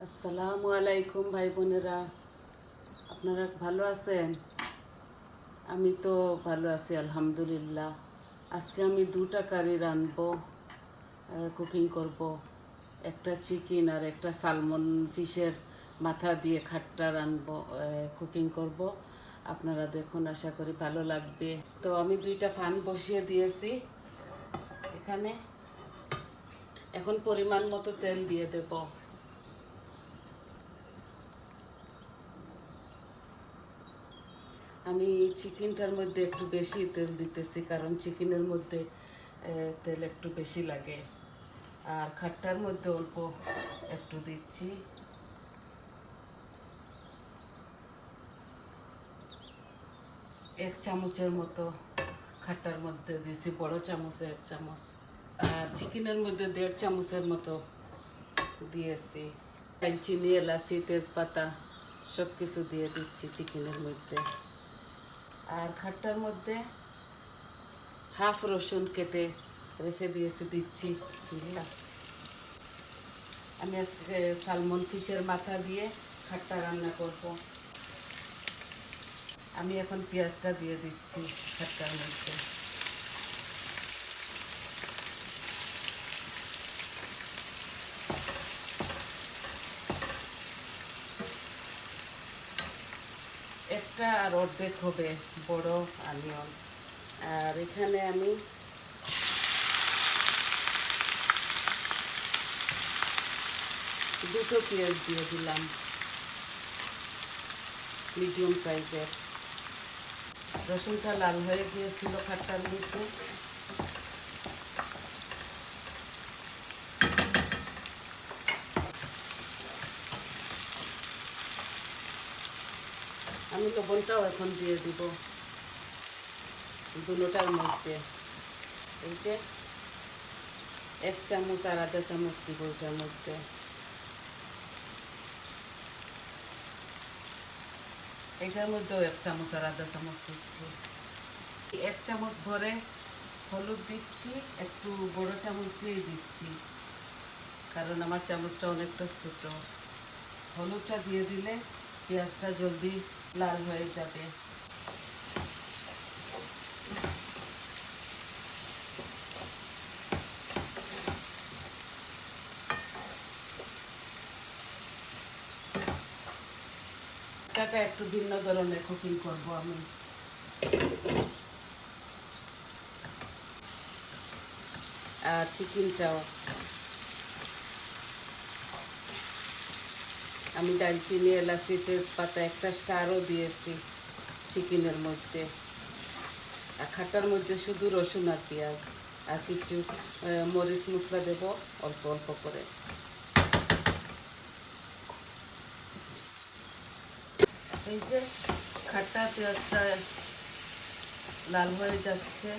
আসসালামু আলাইকুম ভাই বোনেরা, আপনারা ভালো আছেন? আমি তো ভালো আছি আলহামদুলিল্লাহ। আজকে আমি দুটা কারি রাঁধবো, কুকিং করব। একটা চিকেন আর একটা সালমন ফিশের মাথা দিয়ে খাট্টা রাঁধবো, কুকিং করব। আপনারা দেখুন, আশা করি ভালো লাগবে। তো আমি দুইটা ফান বসিয়ে দিয়েছি এখানে। এখন পরিমাণ মতো তেল দিয়ে দেব। আমি চিকেনটার মধ্যে একটু বেশি তেল দিতেছি, কারণ চিকেনের মধ্যে তেল একটু বেশি লাগে। আর খাট্টার মধ্যে অল্প একটু দিচ্ছি। এক চামচের মতো খাট্টার মধ্যে দিচ্ছি, বড় চামচে 1 চামচ। আর চিকেনের মধ্যে 1.5 চামচের মতো দিয়েছি। দারচিনি, এলাচি, তেজপাতা সব কিছু দিয়ে দিচ্ছি চিকেনের মধ্যে। আর খাট্টার মধ্যে হাফ রসুন কেটে রেখে দিচ্ছি। আমি আজকে সালমন ফিশের মাথা দিয়ে খাট্টা রান্না করব। আমি এখন পেঁয়াজটা দিয়ে দিচ্ছি খাট্টার মধ্যে। একটা আর অর্ধেক হবে বড় অনিয়ন। আর এখানে আমি দুটো পেঁয়াজ দিয়ে দিলাম, মিডিয়াম সাইজের। রসুনটা লাল হয়ে গিয়েছিল খাট্টার মধ্যে। আমি লবণটাও এখন দিয়ে দিব দুটোটার মধ্যে। এই যে 1 চামচ আর আধা চামচ দিব ওটার মধ্যে। এটার মধ্যেও 1 চামচ আর আধা চামচ দিচ্ছি। 1 চামচ ভরে হলুদ দিচ্ছি, একটু বড় চামচ দিয়ে দিচ্ছি, কারণ আমার চামচটা অনেকটা ছোট। হলুদটা দিয়ে দিলে পেঁয়াজটা জলদি লাল হয়ে যাবে। এটা একটু ভিন্ন ধরনের কুকিং করব আমি। আর চিকেনটাও আমি দারচিনি, এলাচি, তেজপাতা, একটা স্টারও দিয়েছি চিকেনের মধ্যে। আর খাটার মধ্যে শুধু রসুন আর পেঁয়াজ, আর কিছু মরিচ মশলা দেব অল্প অল্প করে। এই যে খাট্টা পেঁয়াজটা লাল হয়ে যাচ্ছে,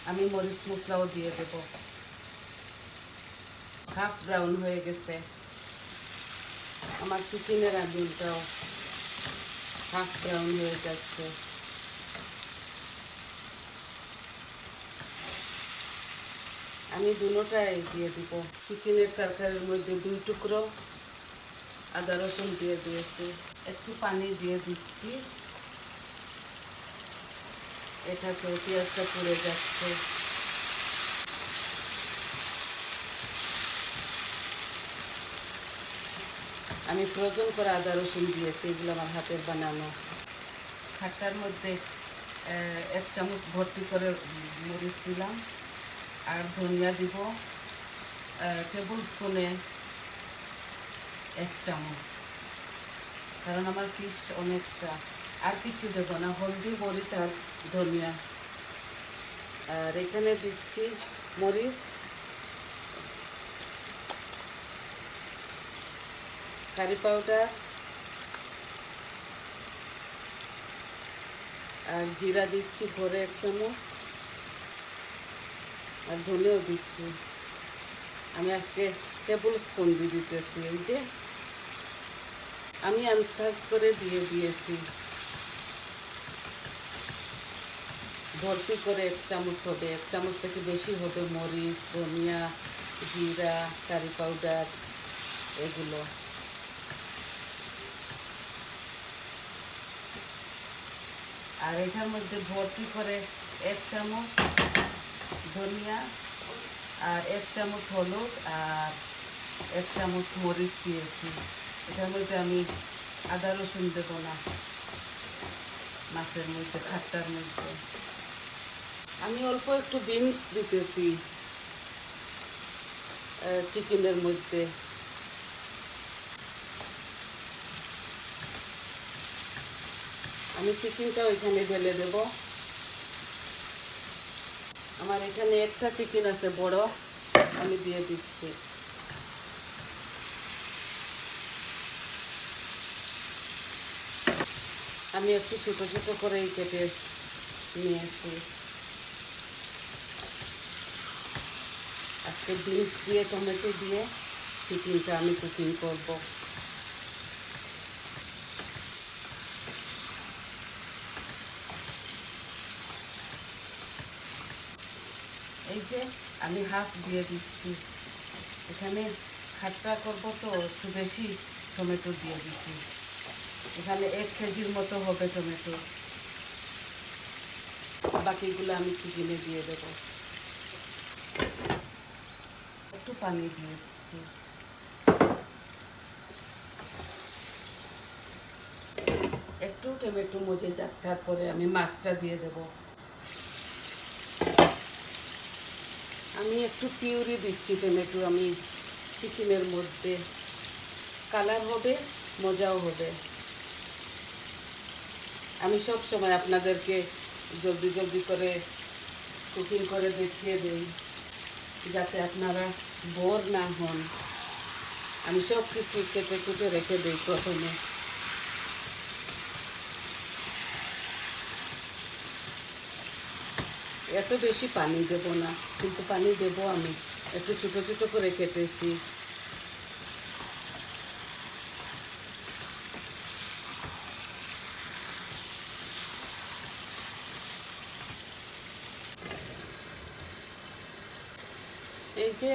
আমি মরিচ মশলাও দিয়ে দেব। হাফ ব্রাউন হয়ে গেছে আমার চিকেনের আলুটাও, হাফ ব্রাউন হয়ে যাচ্ছে। আমি দুটোটাই দিয়ে দিব। চিকেনের তরকারির মধ্যে 2 টুকরো আদা রসুন দিয়ে দিয়েছি। একটু পানি দিয়ে দিচ্ছি, এটাতে পেঁয়াজটা পুড়ে যাচ্ছে। আমি ফ্রোজেন করে আদা রসুন দিয়েছি, এগুলো আমার হাতের বানানো। খাট্টার মধ্যে 1 চামচ ভর্তি করে মরিচ দিলাম, আর ধনিয়া দিব টেবিল স্পুনে 1 চামচ, কারণ আমার ফিশ অনেকটা। আর কিছু দেবো না, হলদি, মরিচ আর ধনিয়া। আর এখানে দিচ্ছি মরিচ, কারি পাউডার আর জিরা দিচ্ছি ভরে 1 চামচ, আর ধনেও দিচ্ছি। আমি আজকে টেবিল স্পুন দিয়ে দিতেছি। এই যে আমি আন্দাজ করে দিয়ে দিয়েছি, ভর্তি করে 1 চামচ হবে, 1 চামচ থেকে বেশি হবে মরিচ, ধনিয়া জিরা, কারি পাউডার এগুলো। আর এটার মধ্যে ভর্তি করে 1 চামচ ধনিয়া আর 1 চামচ হলুদ আর 1 চামচ মরিচ দিয়েছি। এটার মধ্যে আমি আদা রসুন দেবো না, মাছের মধ্যে, খাট্টার মধ্যে। আমি অল্প একটু বিনস দিতেছি চিকেনের মধ্যে। আমি চিকেনটা ওইখানে ঢেলে দেব। আমার এখানে একটা চিকেন আছে বড়, আমি দিয়ে দিচ্ছি। আমি একটু ছোটো ছোটো করেই কেটে নিয়েছি। আজকে বিনস দিয়ে টমেটো দিয়ে চিকেনটা আমি কুকিং করব। এই যে আমি হাফ দিয়ে দিচ্ছি। এখানে খাট্টা করব তো একটু বেশি টমেটো দিয়ে দিচ্ছি। এখানে 1 কেজির মতো হবে টমেটো। বাকিগুলো আমি চিকেনে দিয়ে দেব। একটু পানি দিয়ে দিচ্ছি। একটু টমেটো মজে যাক, তারপরে আমি মাছটা দিয়ে দেব। আমি একটু পিউরি দিচ্ছি টমেটো আমি চিকেনের মধ্যে, কালার হবে, মজাও হবে। আমি সব সময় আপনাদেরকে জলদি জলদি করে কুকিং করে দেখিয়ে দিই, যাতে আপনারা বোর না হন। আমি সব কিছু কেটে কুটে রেখে দিই প্রথমে। এত বেশি পানি দেব না, কিন্তু পানি দেব আমি। একটু ছোটো ছোটো করে কেটেছি। এই যে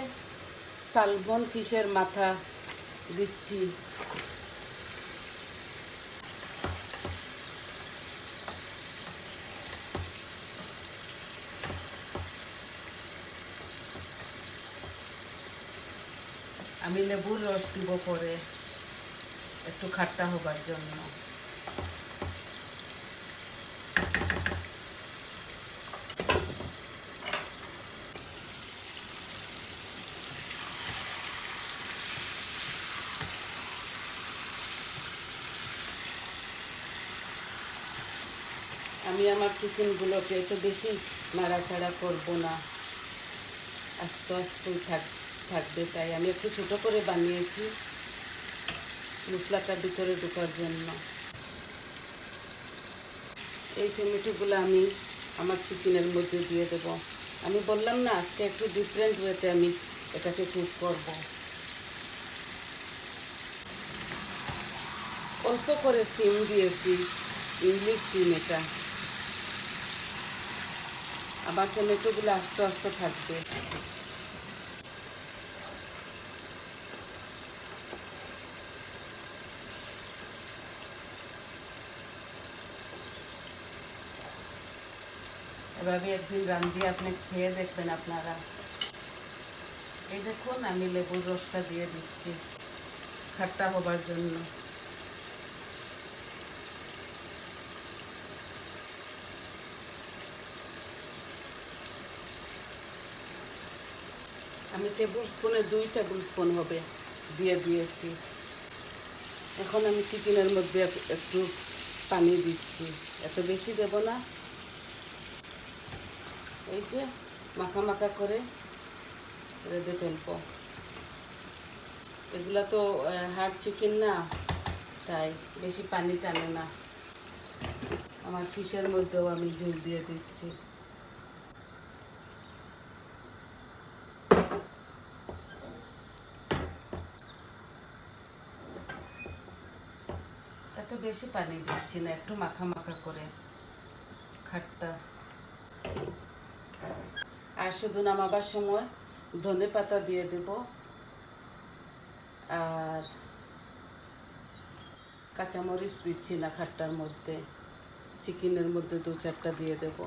সালমন ফিশের মাথা দিচ্ছি। আমি লেবুর রস দিব পরে, একটু খাট্টা হবার জন্য। আমি আমার চিকেনগুলোকে একটু বেশি নাড়াচাড়া করব না, আস্তে আস্তে থাকবে। তাই আমি একটু ছোটো করে বানিয়েছি মশলাটার ভিতরে ঢোকার জন্য। এই টমেটোগুলো আমি আমার চিকেনের মধ্যে দিয়ে দেব। আমি বললাম না, আজকে একটু ডিফারেন্ট ওয়েতে আমি এটাকে কুক করব। অল্প করে সিম দিয়েছি, ইংলিশ সিম এটা। আবার টমেটোগুলো আস্তে আস্তে থাকবে। এভাবে একদিন রান্ধিয়ে আপনি খেয়ে দেখবেন আপনারা। এই দেখুন, আমি লেবুর রসটা দিয়ে দিচ্ছি খাট্টা হবার জন্য। আমি টেবিল স্পুনে 2 টেবিল স্পুন হবে দিয়ে দিয়েছি। এখন আমি চিকেনের মধ্যে একটু পানি দিচ্ছি, এত বেশি দেব না। এই যে মাখা মাখা করে রেঁধে ফেলব। এগুলা তো হার্ড চিকেন না, তাই বেশি পানি টানে না। আমার ফিশের মধ্যেও আমি ঝোল দিয়ে দিচ্ছি। এত বেশি পানি দিচ্ছি না, একটু মাখা মাখা করে খাট্টা। আর শুধু নামাবার সময় ধনে পাতা দিয়ে দেব, আর কাঁচামরিচ দিচ্ছি না খাট্টার মধ্যে, চিকেনের মধ্যে 2-4টা দিয়ে দেব।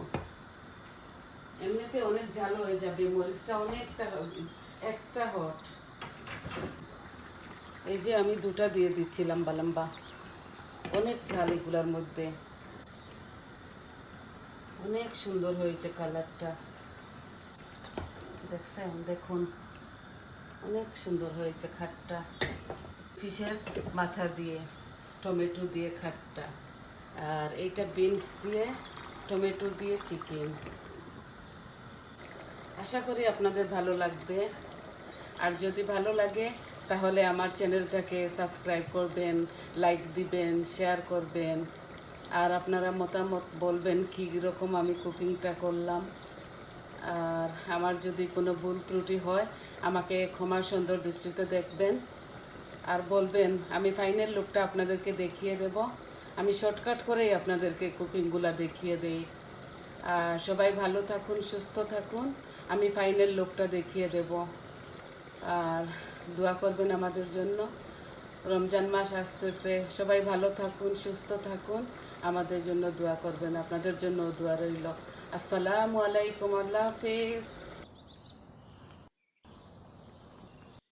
এমনিতে অনেক ঝাল হয়ে যাবে, মরিচটা অনেকটা এক্সট্রা হট। এই যে আমি 2টা দিয়ে দিচ্ছি লম্বা লম্বা, অনেক ঝাল এগুলোর মধ্যে। অনেক সুন্দর হয়েছে কালারটা, দেখছেন? দেখুন অনেক সুন্দর হয়েছে খাট্টা। ফিশের মাথা দিয়ে টমেটো দিয়ে খাট্টা, আর এইটা বিনস দিয়ে টমেটো দিয়ে চিকেন। আশা করি আপনাদের ভালো লাগবে, আর যদি ভালো লাগে তাহলে আমার চ্যানেলটাকে সাবস্ক্রাইব করবেন, লাইক দিবেন, শেয়ার করবেন, আর আপনারা মতামত বলবেন কী রকম আমি কুকিংটা করলাম। আর আমার যদি কোনো ভুল ত্রুটি হয় আমাকে ক্ষমার সুন্দর দৃষ্টিতে দেখবেন, আর বলবেন। আমি ফাইনাল লুকটা আপনাদেরকে দেখিয়ে দেব। আমি শর্টকাট করেই আপনাদেরকে কুকিংগুলো দেখিয়ে দেই। আর সবাই ভালো থাকুন, সুস্থ থাকুন। আমি ফাইনাল লুকটা দেখিয়ে দেব, আর দোয়া করবেন আমাদের জন্য। রমজান মাস আসতেছে, সবাই ভালো থাকুন, সুস্থ থাকুন, আমাদের জন্য দোয়া করবেন। আপনাদের জন্য দোয়া রইল। আসসালামু আলাইকুম, আল্লাহ হাফেজ।